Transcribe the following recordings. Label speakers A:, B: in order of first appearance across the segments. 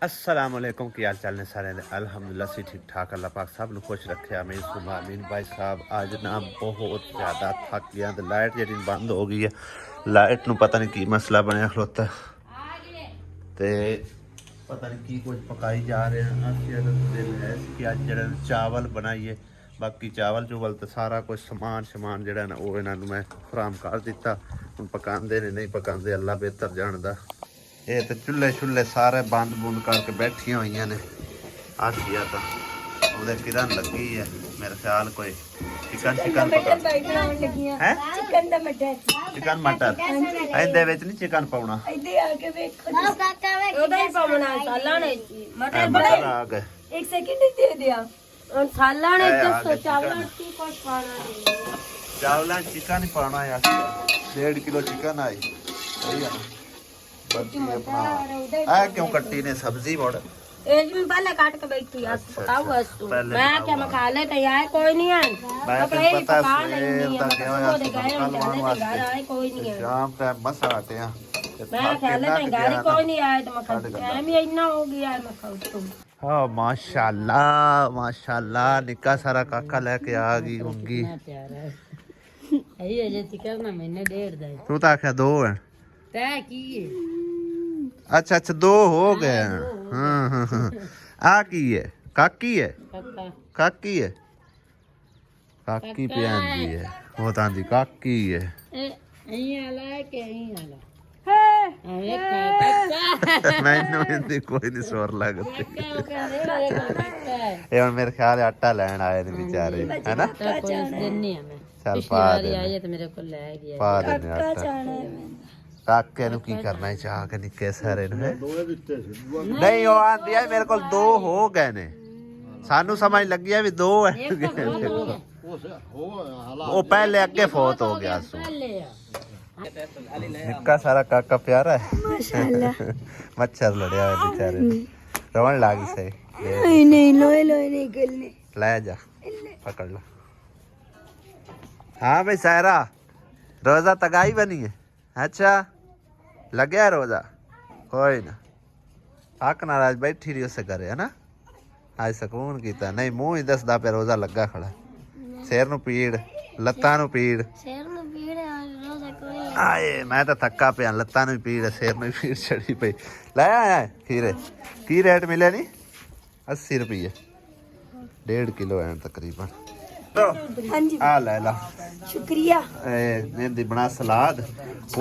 A: अस्सलाम वालेकुम की हाल चाल ने सारे दे अल्हम्दुलिल्लाह से ठीक ठाक अल्लाह पाक सब नु खुश रखे अमीन सुबह अमीन भाई साहब आज ना बहुत ज़्यादा थक गया तो लाइट जी बंद हो गई है लाइट नु पता नहीं की मसला बनया खलोता ते पता नहीं की कुछ पकाई जा रहे हैं दिल है कि अज जरा चावल बनाइए बाकी चावल चूवल तो सारा कुछ समान जरा ना वो इन्होंने मैं फराम कर दिता हम पकाते ने नहीं पकाते अल्लाह बेहतर जानता ये तो चूल्हे छुल्हे सारे बंद बुंद करके बैठिया हुई ने आ गया तो वो किरण लगी है मेरे ख्याल कोई चिकन चिकन मटर ਇਹਦੇ ਵਿੱਚ ਨਹੀਂ चिकन पाउना मटर आ गए
B: एक सेकंड दे दिया और साला ने चावल की कुछ पाना
A: चावल चिकन ही पाना है 1.5 किलो चिकन आई सही है क्यों कट्टी ने सब्जी मोड़
B: में पहले काट के बैठी है पकाओ बस तू मैं क्या मैं खा ले तैयार कोई नहीं है
A: मैं पता है
B: कोई नहीं है
A: शाम टाइम बस आते हैं
B: मैं खा ले तैयार कोई नहीं आया तो मैं खा टाइम ही इतना हो गया मैं खाऊं तुम
A: हाँ माशाल्लाह निक्का सारा काका लेके आ गई होंगी
B: करना मैंने 1.5
A: तू तो आख्या 2 है
B: तय की
A: अच्छा 2 हो गए हाँ आ की है काकी है काकी है काकी प्यान जी है वो तांदी काकी है मैनू हिंदी कोई नहीं सोर लगती ये मेरे ख्याल आटा लैन आए ने बेचारे है ना चल पा दे पा दे आटा काके नु की करना है चाह के निक्के सारे नु नहीं ओ आंदी है मेरे को 2 हो गए ने सानू समझ लगी है भी 2 है वो पहले अगे फोत हो गया सु निक्का सारा काका प्यारा है माशाल्लाह मच्छर लड़या है बेचारे रोन लागी सही
B: नहीं लोए नहीं गलने
A: ले जा पकड़ लो हाँ भाई सायरा रोजा तगाई बनी है अच्छा लग गया रोजा कोई ना हक नाराज बैठी रही उसे करे है ना आज सुकून कीता नहीं मुंह ही दसदा पे रोजा लगा खड़ा सिर नु पीड़ लत्तां नु पीड़ आए मैं तो थक्का पिया लत्तां नु पीड़ सिर नु पीड़ चढ़ी पई ले आया खीरे की रेट मिले नहीं 80 रुपये 1.5 किलो है तकरीबन आ ले ला
B: शुक्रिया
A: मेहंदी बना सलाद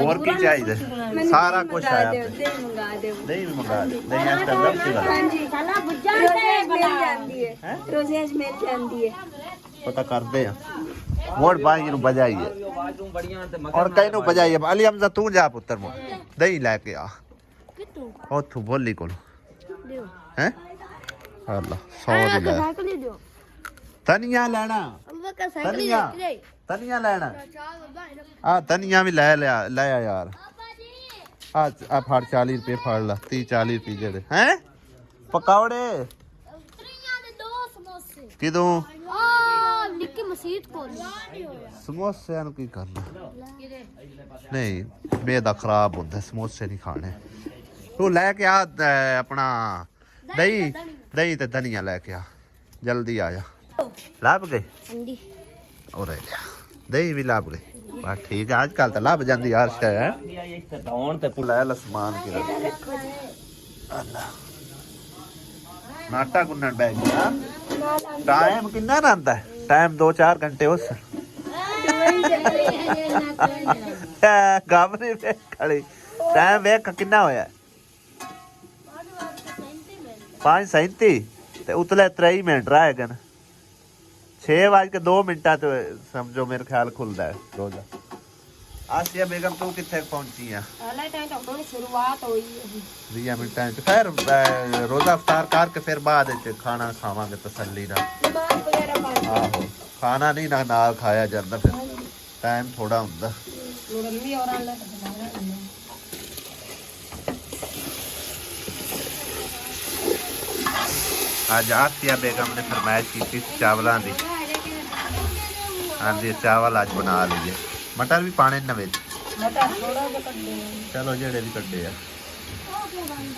A: और की चाहिए सारा कुछ आया नहीं मंगा दे नहीं आज तक लग
B: हां जी साला बुज्जा मिल जाती है रोजे आज मिल जाती है
A: पता कर दे वोट भाई नु बजाइए और कई नु बजाइए अली हमजा तू जा पुत्र मो दही लेके आ ओथू बोली को हैं अल्लाह 100 दे धनिया लेना धनिया लेना आ धनिया भी ले लिया यार आ फाड़ 40 रुपये फाड़ ला 30-40 रुपये जेड़े हैं पकौड़े किदों समोसे की करना नहीं बेदा खराब होता समोसे नहीं खाने तू लेके आ अपना दही ते धनिया लेके आ जल्दी आ जा लाभ गए और दही भी लाभ गए बस ठीक है आजकल तो लाभ जाती यार समान की नाटा गुन्नन बैग टाइम कितना रहता है टाइम 2-4 घंटे उस गामरी पे खड़ी टाइम वेख कितना होया 5:37 ते उतले 3 मिनट रह गए 6:02 तो समझो मेरे ख्याल खुलता है रोजा आसिया बेगम तू किथे पहुंची है
B: शुरुआत हुई
A: 20 मिनट फिर रोजा अफ्तार करके फिर बाद खाना खावांगे तसल्ली ना आहो खाना नहीं ना नाल खाया जाता फिर टाइम थोड़ा हुंदा आज आसिया बेगम ने फरमाइश की थी चावलों की आंदी चावल आज बना लीजिए मटर भी पाने नवे चलो जेड़े भी कड्डे आ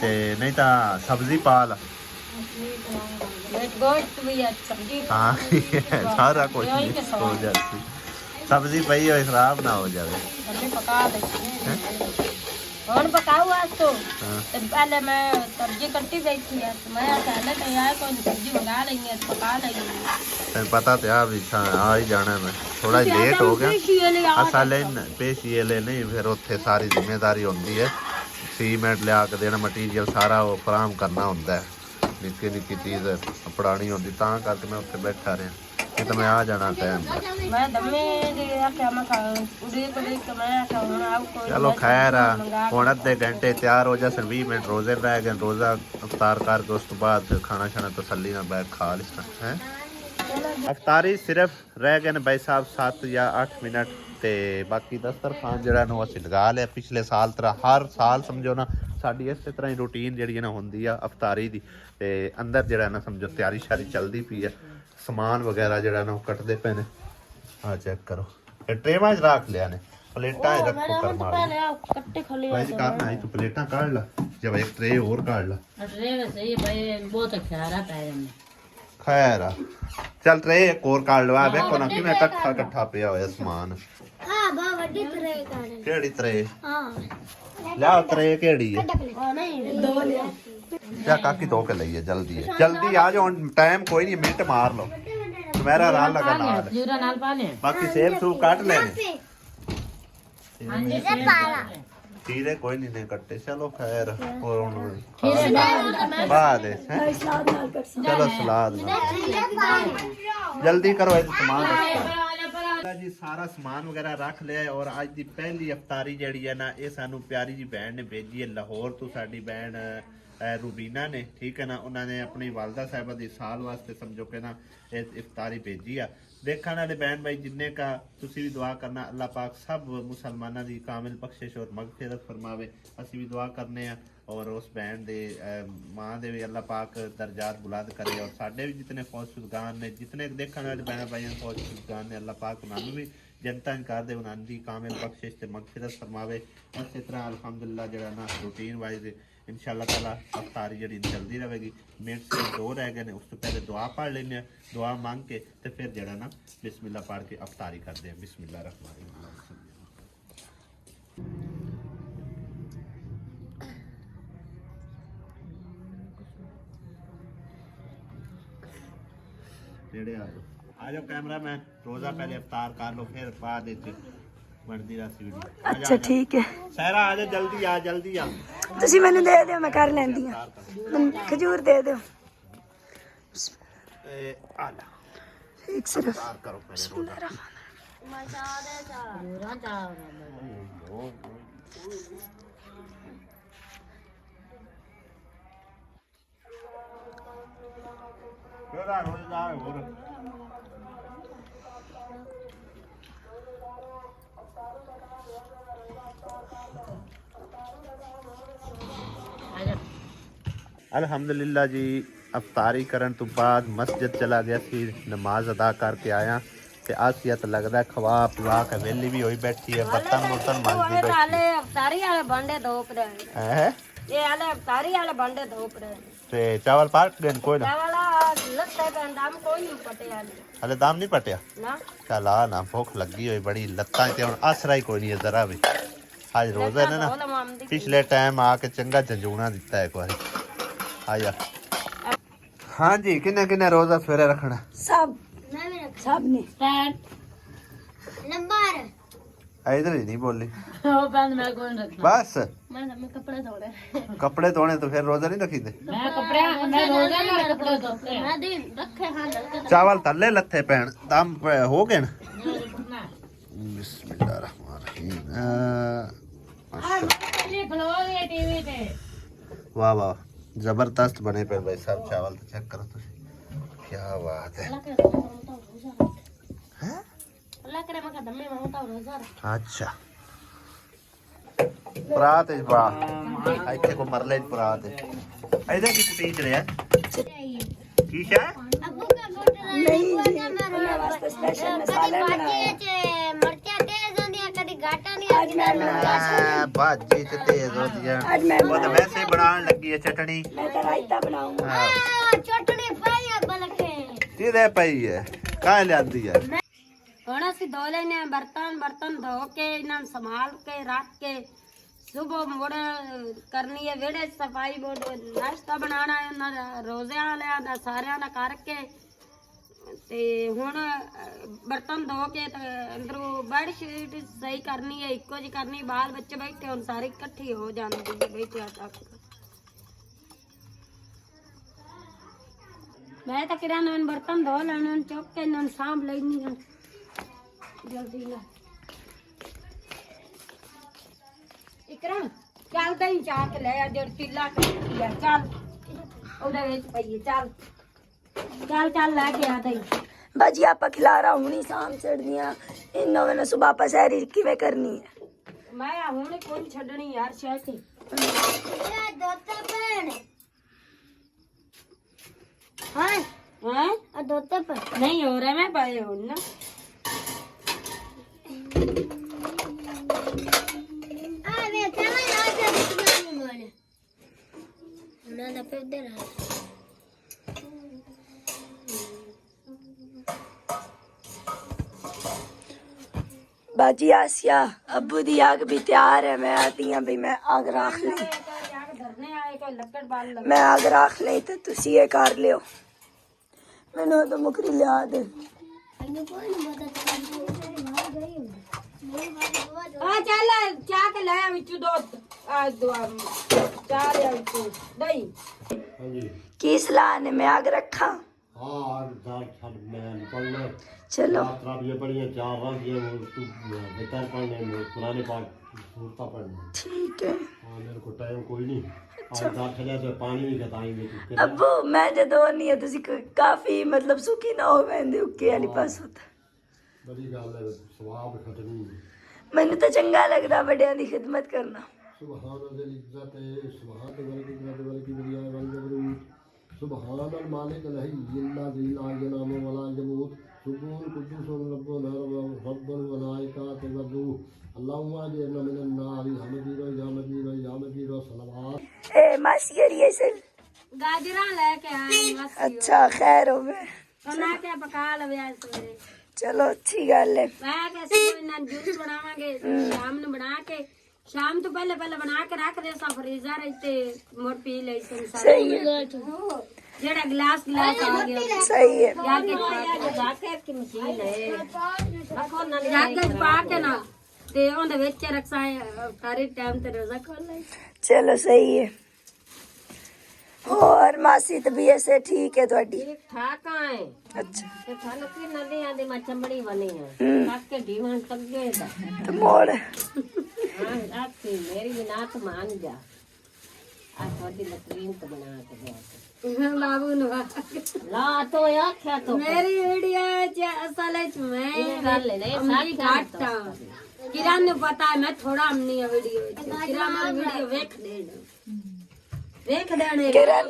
A: ਤੇ ਨਹੀਂ ਤਾਂ ਸਬਜ਼ੀ ਪਾ ਲਾ।
B: गोश्त भी है सब्जी
A: हाँ सारा कुछ मिक्स हो जाती, सब्जी पई हो खराब ना हो जाए।
B: सब्जी पका देती हैं और पकाऊ आज तो पहले मैं सब्जी कट्टी गई थी तो मैं पहले तो यार कोई सब्जी मंगा लेंगे तो पका लेंगे।
A: तेन पता तो यार भी आ ही जाना मैं, थोड़ा लेट हो गया असल पेशी ले नहीं, फिर उत्थे सारी जिम्मेदारी होती है, सीमेंट लिया के देना, मटीरियल सारा वो फराहम करना होता है, निक्की निक्की चीज़ अपनानी होती, तां करके मैं उत्थे बैठा रहा, नहीं तो मैं आ जाना टाइम पर।
B: मैं दमे दे आके मैं खा उड़ी को देख के मैं आके हुन आउ कोई
A: चलो खैर हुण अद्धे घंटे तैयार हो जा, सिर्फ 20 मिनट रोजे रह गए, रोजा अफ्तार करके उस तो बाद खाना शाना तसल्ली नाल बैठ खा लिया है। अफ्तारी सिर्फ रह गए ने भाई साहब 7 या 8 मिनट, ਤੇ ਬਾਕੀ ਦਸਤਰਖਾਨ ਜਿਹੜਾ ਨੂੰ ਅਸੀਂ ਲਗਾ ਲਿਆ ਪਿਛਲੇ ਸਾਲ ਤਰ੍ਹਾਂ, ਹਰ ਸਾਲ ਸਮਝੋ ਨਾ ਸਾਡੀ ਇਸੇ ਤਰ੍ਹਾਂ ਹੀ ਰੂਟੀਨ ਜਿਹੜੀ ਹੈ ਨਾ ਹੁੰਦੀ ਆ ਅਫਤਾਰੀ ਦੀ, ਤੇ ਅੰਦਰ ਜਿਹੜਾ ਨਾ ਸਮਝੋ ਤਿਆਰੀ ਸ਼ਾਰੀ ਚੱਲਦੀ ਪਈ ਆ, ਸਮਾਨ ਵਗੈਰਾ ਜਿਹੜਾ ਨਾ ਉਹ ਕੱਟਦੇ ਪਏ ਨੇ, ਆ ਚੈੱਕ ਕਰੋ, ਇਹ ਟਰੇਵਾਂ 'ਚ ਰੱਖ ਲਿਆ ਨੇ, ਪਲੇਟਾਂ 'ਚ ਰੱਖੋ ਕਰਮਾ
B: कट्टे खोली
A: ਭਾਈ ਕਰਨਾ ਹੈ, ਤੂੰ ਪਲੇਟਾਂ ਕੱਢ ਲਾ ਜਾਂ ਇੱਕ ਟਰੇ ਹੋਰ ਕੱਢ ਲਾ,
B: ट्रे सही भाई बहुत खियारा पै जाने
A: ਖੈਰ ਆ ਚੱਲ ਟਰੇ ਇੱਕ ਹੋਰ ਕੱਢ ਲਵਾ, ਵੇਖੋ ਨਾ ਕਿਵੇਂ ਇਕੱਠਾ ਪਿਆ ਹੋਇਆ ਸਮਾਨ।
B: हां बा ਵੱਡੀ ट्रे काढ़
A: ਕਿਹੜੀ ਟਰੇ?
B: हां
A: ਲਿਆ ਟਰੇ ਕਿਹੜੀ ਹੈ?
B: नहीं दो लिया
A: ਜਾ ਕਾਕੀ ਧੋ ਕੇ ਲਈਏ, ਜਲਦੀ ਹੈ, ਜਲਦੀ ਆ ਜਾਓ, ਟਾਈਮ ਕੋਈ ਨਹੀਂ, ਮਿੰਟ ਮਾਰ ਲਓ, ਮੇਰਾ ਰਾਲ ਲਗਾ ਨਾਲ
B: जीरा नाल पा ले
A: ਬਾਕੀ ਸੇਬ ਸੂਬ ਕੱਟ ਲੈਣੇ,
B: हां जी से पाला
A: ਖੀਰੇ ਕੋਈ ਨਹੀਂ ਨੇ ਕੱਟੇ, ਚਲੋ ਖੈਰ ਹੋਰ ਹੁਣ ਬਾਅਦ ਹੈ, ਚਲੋ ਸਲਾਦ ਨਾਲ ਜਲਦੀ ਕਰੋ, ਇਹ ਸਮਾਨ ਰੱਖੋ ਜੀ, ਸਾਰਾ ਸਮਾਨ ਵਗੈਰਾ ਰੱਖ ਲਿਆ, ਔਰ ਅੱਜ ਦੀ ਪਹਿਲੀ ਅਫਤਾਰੀ ਜਿਹੜੀ ਹੈ ਨਾ ਇਹ ਸਾਨੂੰ ਪਿਆਰੀ ਜੀ ਭੈਣ ਨੇ ਭੇਜੀ ਹੈ ਲਾਹੌਰ ਤੋਂ, ਸਾਡੀ ਭੈਣ रूबीना ने, ठीक है ना, उन्होंने अपनी वालदा साहिबा दी साल वास्ते समझो के ना इफ्तारी भेजी आ, देखने वाले बहन भाई जिन्ने का तुसी भी दुआ करना, अल्लाह पाक सब मुसलमाना दी कामिल बख्शिश और मगफिरत फरमावे, असी भी दुआ करने आ, और उस बहन दे मां दे भी अल्लाह पाक दर्जात बुलंद करे, और साडे भी जितने फौजशुदगान ने, जितने देखने वाले बहन भाई फौजशुदगान ने, अल्लाह पाक उन्होंने भी जनता कर दे, उन्होंने दी कामिल बख्शिश ते मगफिरत फरमावे। इस तरह अल्हम्दुलिल्लाह जरा ना रूटीन वाइज इंशाअल्लाह ताला अफ्तारी जी चलती रहेगी। मिनट से 2 रह गए ने, उस तो पहले दुआ पढ़ लेने, दुआ मांग के तो फिर जरा ना बिस्मिल्लाह पढ़ के अफ्तारी करते हैं। बिस्मिल्लाह रहमान रहीम। नेड़े आ जाओ कैमरा मैन, रोजा पहले अफ्तार कर लो, फिर बाद बनती रसी वीडियो।
C: अच्छा ठीक है,
A: सारा आ जा, जल्दी आ, जल्दी आ,
C: ਤੁਸੀਂ ਮੈਨੂੰ ਦੇ ਦਿਓ, ਮੈਂ ਕਰ ਲੈਂਦੀ ਆ, ਖਜੂਰ ਦੇ ਦਿਓ
A: आ ला
C: ਇੱਕ ਸਿਰਫ।
A: अफ्तार करो पहले अल्हम्दुलिल्लाह जी, अफ्तारी करन तो बाद मस्जिद चला गया सी, नमाज अदा करके आया ते आसियत लगदा खवा पिवा के वेली भी होई बैठी है, बर्तन बुर्तन मांजदी बैठी
B: वाले अफ्तारी वाले भांडे धोप रहे
A: है।
B: ये वाले अफ्तारी वाले भांडे धोप रहे
A: ते चावल पाक देन कोई ना,
B: वाला लगता है दाम कोई नहीं पटे वाले
A: हले दाम नहीं पटिया
B: ना,
A: चल आ ना, भूख लगी हुई बड़ी, लत्तां ते हुन आसरा ही कोई नहीं है जरा भी, आज रोजा ने ना पिछले टाइम आके चंगा झंझूना दिता है एक बार। आया हाँ जी, किन्ने किन्ने रोजा सवेरे रखना?
C: सब सब ने
B: नंबर
A: इधर ही नहीं बोली
B: ओ बंद मैं कौन रखना,
A: बस
B: मैं कपड़े धोने,
A: कपड़े धोने तो फिर रोजा नहीं रखी दे,
B: मैं कपड़े मैं रोजा ना कपड़े धोते मैं दिन रखे हां
A: चावल तले लथे पैन दम हो गए ना। बिस्मिल्लाह रहमान रहीम। वाह वाह, जबरदस्त बने पे भाई साहब चावल, तो चेक करो तुम, क्या बात है। हैं? अच्छा परात है बा, ਇੱਥੇ ਕੋ ਮਰਲੇ ਚ ਪਰਾਤ ਹੈ, ਇਹਦੇ ਕੀ ਕੁਟੀ ਚ ਰਿਹਾ ਕੀ ਹੈ?
C: नहीं जी, उन्हें वास्ते स्पेशल मसाले बनाए।
B: मिर्चा तेज होंदियां कदी घाटा नहीं
C: आज ਅੱਜ ਮੈਂ ਬਣਾਇਆ
A: ਭਾਜੀ ਤੇ ਤੇਜ਼ ਹੁੰਦੀ ਆ
C: ਅੱਜ ਮੈਂ
A: ਉਹ ਤਾਂ ਵੈਸੇ ਹੀ ਬਣਾਉਣ ਲੱਗੀ ਹੈ ਚਟਣੀ
C: ਮੈਂ ਤਾਂ ਰਾਇਤਾ ਬਣਾਉਂਗਾ
A: ਹਾਂ
B: ਚਟਣੀ ਪਾਈ ਆ ਬਲਕੇ
A: ਕਿਹਦੇ ਪਈ ਹੈ ਕਾਹ ਲਿਆਂਦੀ ਹੈ
B: ਹੁਣ ਅਸੀਂ ਧੋ ਲੈਨੇ ਆ ਬਰਤਨ ਧੋ ਕੇ ਇਹਨਾਂ ਨੂੰ ਸੰਭਾਲ ਕੇ ਰੱਖ ਕੇ ਸੁਬਹ ਮੁੜ ਕਰਨੀ ਹੈ ਵਿਹੜੇ ਸਫਾਈ ਬੋਰਡ ਨਾਸ਼ਤਾ ਬਣਾਉਣਾ ਹੈ ਉਹਨਾਂ ਦਾ ਰੋਜ਼ਿਆਂ ਵਾਲਿਆਂ ਦਾ ਸਾਰਿਆਂ ਦਾ ਕਰਕੇ ਤੇ ਹੁਣ ਬਰਤਨ ਧੋ ਕੇ ਤੇ ਅੰਦਰੋਂ ਬੈੱਡ ਸ਼ੀਟ ਸਹੀ ਕਰਨੀ ਹੈ ਇੱਕੋ ਜਿਹੀ ਕਰਨੀ ਬਾਲ ਬੱਚੇ ਬੈਠੇ ਹੁਣ ਸਾਰੇ ਇਕੱਠੀ ਹੋ ਜਾਂਦੀ ਹੈ ਬੈਠਿਆ ਤੱਕ ਮੈਂ ਤਾਂ ਕਿਹੜਾ ਨੂੰ ਬਰਤਨ ਧੋ ਲੈਣੇ ਚੁੱਕ ਕੇ ਇਹਨਾਂ ਨੂੰ ਸਾਂਭ ਲੈਣੀ ਆ ਜਲਦੀ ਨਾਲ ਇਕਰਮ ਚੱਲ ਦਹੀਂ ਚਾਹ ਕੇ ਲੈ ਆ ਜੜ ਟਿੱਲਾ ਕੱਟੀ ਆ ਚੱਲ ਉਹਦੇ ਵਿੱਚ ਪਈਏ ਚੱਲ ਚੱਲ ਲੈ ਕੇ ਆ ਦਹੀਂ
C: ਬਾਜੀ ਆਪਾਂ ਖਿਲਾਰਾ ਹੁਣੀ ਸ਼ਾਮ ਚੜਦੀਆਂ ਇਹਨਾਂ ਵੇਲੇ ਸਵੇਰ ਪਸੈਰੀ ਕਿਵੇਂ ਕਰਨੀ ਹੈ
B: ਮੈਂ ਹੁਣ ਕੋਈ ਛੱਡਣੀ ਯਾਰ ਸ਼ਹਿਰ ਤੇ ਇਹ ਦੋਤਾ ਭੈਣ ਹਾਂ ਆ ਦੋਤਾ ਭੈਣ ਨਹੀਂ ਹੋ ਰਿਹਾ ਮੈਂ ਪਾਏ ਹੁਣ ਨਾ ਆ ਵੇ ਚਲਾ ਜਾ ਤੇ ਮੋੜ ਨਾ ਨਾ ਫਿਰ ਦੇ ਰਹਾ
C: बाजी आसिया अब्बू दी आग भी तैयार है मैं आती हूँ भाई मैं आग रख ली मैं आग रख ली तो तुसी ये कर लियो मैंने तो मुकरी लिया दे
B: ਚੱਲ ਚਾਹ ਕੇ ਲੈ ਵਿੱਚ ਦੋ ਚਾਹ ਲਿਆ ਵਿੱਚ ਦਹੀਂ
D: ਹਾਂਜੀ
C: की सलाह ने मैं आग रखा
D: हाँ दाल छड़ में निकलना
C: चलो
D: यात्रा भी बढ़िया चार रंग ये वो तू बेहतर पढ़ने में पुराने पाठ सूरता पढ़ने
C: ठीक है
D: हाँ मेरे को टाइम कोई नहीं आज दाल चले तो पानी भी खताएंगे तू
C: अब्बू मैं जदों नहीं है तुसी काफी मतलब सुखी ना हो वैंदे उके वाली पास होता
D: बड़ी गल है स्वाब खतनी
C: मैंने तो चंगा लगता बड़िया दी खिदमत करना
D: सुभान अल इज्जत सुभान अल की बरिया वल जबरूत सुभान अल मालिक लही इल्ला जिल्ला जनाम वला जमूत सुकून कुद्दूस रब्बुल रब्बुल मलाइकात वदू अल्लाहुम्मा अजरना मिनन नार या मजीद सलावत
C: ए मासी करिए से
B: ਗਾਜਰਾਂ ਲੈ ਕੇ ਆਏ ਮਸੀ
C: अच्छा खैर हो गए
B: ਬਣਾ ਕੇ ਪਕਾ ਲਵੇ ਅੱਜ ਸਵੇਰੇ
C: चलो अच्छी गल है
B: ਮੈਂ ਕਿ ਅਸੀਂ ਇਹਨਾਂ ਜੂਸ ਬਣਾਵਾਂਗੇ ਸ਼ਾਮ ਨੂੰ ਬਣਾ ਕੇ ਸ਼ਾਮ ਤੋਂ ਪਹਿਲੇ ਬਣਾ ਕੇ ਰੱਖ ਦੇ ਸਾ ਫਰੀਜ਼ਰ ਤੇ ਮੋਰ ਪੀ ਲਈ ਸੰਸਾਰ
C: सही है
B: ਜਿਹੜਾ ਗਲਾਸ ਆ ਗਿਆ
C: सही है
B: ਜਾ ਕੇ ਜਾ ਕੇ ਕੀ ਮਸ਼ੀਨ ਹੈ ਰੱਖੋ ਨਾ ਜਾ ਕੇ ਪਾ ਕੇ ਨਾ ਤੇ ਉਹਦੇ ਵਿੱਚ ਰੱਖਾਂ ਸਾਰੇ ਟਾਈਮ ਤੇ ਰੋਜ਼ਾ ਖੋਲ ਲੈ
C: चलो सही है और मासी तबीयत से ठीक है थोड़ी
B: ਠੀਕ ਠਾਕ ਆਏ
C: अच्छा
B: ਤੇ ਤੁਹਾਨੂੰ ਕੀ ਨਦੀਆਂ ਦੀ ਮੱਛੰਬੜੀ ਬਣੀ ਹੈ ਕੱਕ ਕੇ ਢੀਵਣ ਤੱਕ ਗਏ ਦਾ
C: तो मोड़
B: ਹਾਂ ਆਖੀ ਮੇਰੀ ਵੀ ਨਾਤ ਮੰਨ ਜਾ ਆ ਤੁਹਾਡੀ ਲਕਰੀਨ ਤੋਂ ਬਣਾ ਕੇ ਗਿਆ ਬਾਬੂ ਨੂੰ ਲਾ ਤੋ ਆਖਿਆ ਤੋ ਮੇਰੀ ਵੀਡੀਓ ਚ ਅਸਲ ਵਿੱਚ ਮੈਂ ਗੱਲ ਨਹੀਂ ਸਾਰੀ ਘਾਟਾ ਕਿਰਨ ਨੂੰ ਪਤਾ ਹੈ ਮੈਂ ਥੋੜਾ ਅੰਨੀ ਆ ਵੀਡੀਓ ਚ ਕਿਰਨ ਮੇਰੀ ਵੀਡੀਓ ਵੇਖ ਦੇਣੇ
C: किरण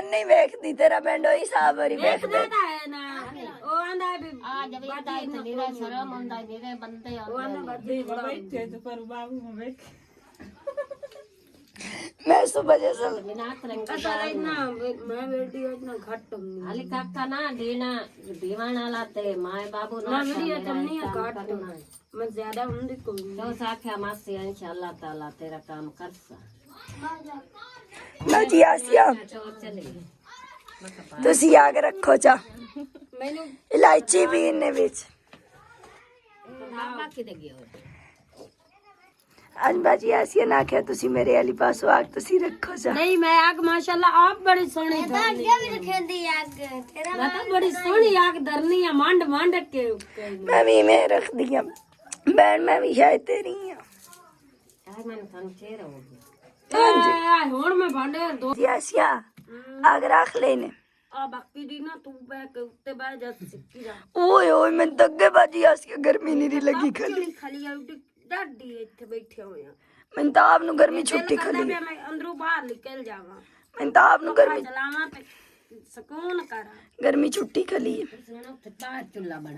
C: नहीं वेखदी तेरा पिंड ही साहब हरी
B: ਵੇਖਦਾ
C: वेखदे
B: ਤਾਂ ਹੈ ਨਾ ਉਹ ਆਂਦਾ ਵੀ ਆ ਜਦ ਇਹਦਾ ਇੱਥੇ ਨੀਰਾ ਸ਼ਰਮ ਹੁੰਦਾ ਜਿਹੜੇ ਬੰਦੇ ਆਉਂਦੇ ਬੈਠੇ ਤੇ ਪਰ ਬਾਬੂ ਨੂੰ ਵੇਖ
C: मैं सुबह जैसा
B: ਬਿਨਾ ਤਰੰਗ ਅਸਲ ਇਨਾ ਮੈਂ ਵੀਡੀਓ ਇਤਨਾ ਘੱਟ ਹੁੰਦੀ ਹਾਲੇ ਕਾਕਾ ਨਾ ਦੇਣਾ ਦੀਵਾਨ ਵਾਲਾ ਤੇ ਮਾਏ ਬਾਬੂ ਨਾ ਵੀਡੀਓ ਚੰਨੀ ਘੱਟ ਮੈਂ ਜ਼ਿਆਦਾ ਹੁੰਦੀ ਕੋਈ ਨਹੀਂ ਤੋ ਸਾਖਿਆ ਮਾਸੀ ਇਨਸ਼ਾਅੱਲਾ ਤਾਲਾ ਤੇਰਾ ਕੰਮ ਕਰਸਾ
C: ना जी आसिया तुसी आग रखो चा
B: ਮੈਨੂੰ
C: इलायची भी इन्ने विच
B: ਬਾਬਾ ਕਿਤੇ ਗਿਆ
C: आज बाजी आसिया ना क्या तुसी मेरे वाली पास आग तुसी रखो चा
B: नहीं मैं आग माशाल्लाह आप बड़ी सोहनी धरनी भी रखेंदी आग तेरा मैं तो बड़ी सोहनी आग धरनी है मंड के
C: मैं भी में रख दिया बहन मैं भी शायद तेरी हूं
B: यार मैंने थान चेहरा हो गया ਹੁਣ ਮੈਂ ਭਾਂਡੇ ਦੋ
C: जी आसिया आग रख लेने
B: ਆ ਬਾਕੀ ਦੀ ਨਾ ਤੂੰ ਬੈ ਕੇ ਉੱਤੇ ਬਹਿ ਜਾ ਸਿੱਕੀ ਜਾ
C: ओए ओए मैं दग्गे बाजी आसिया गर्मी नहीं लगी खली
B: ਖਾਲੀ ਆਉਟੀ ਡਾਡੀ ਇੱਥੇ ਬੈਠੇ ਹੋਏ ਆ
C: मैं तो आप नु गर्मी छुट्टी खली
B: ਮੈਂ ਅੰਦਰੋਂ ਬਾਹਰ ਨਿਕਲ ਜਾਵਾਂ
C: मैं तो आप नु गर्मी
B: ਚਲਾਵਾਂ ਤੇ ਸਕੂਨ ਕਰਾਂ
C: गर्मी छुट्टी खली है
B: ਸੁਣੋ ਤੇ ਚੁੱਲਾ ਬਣਾ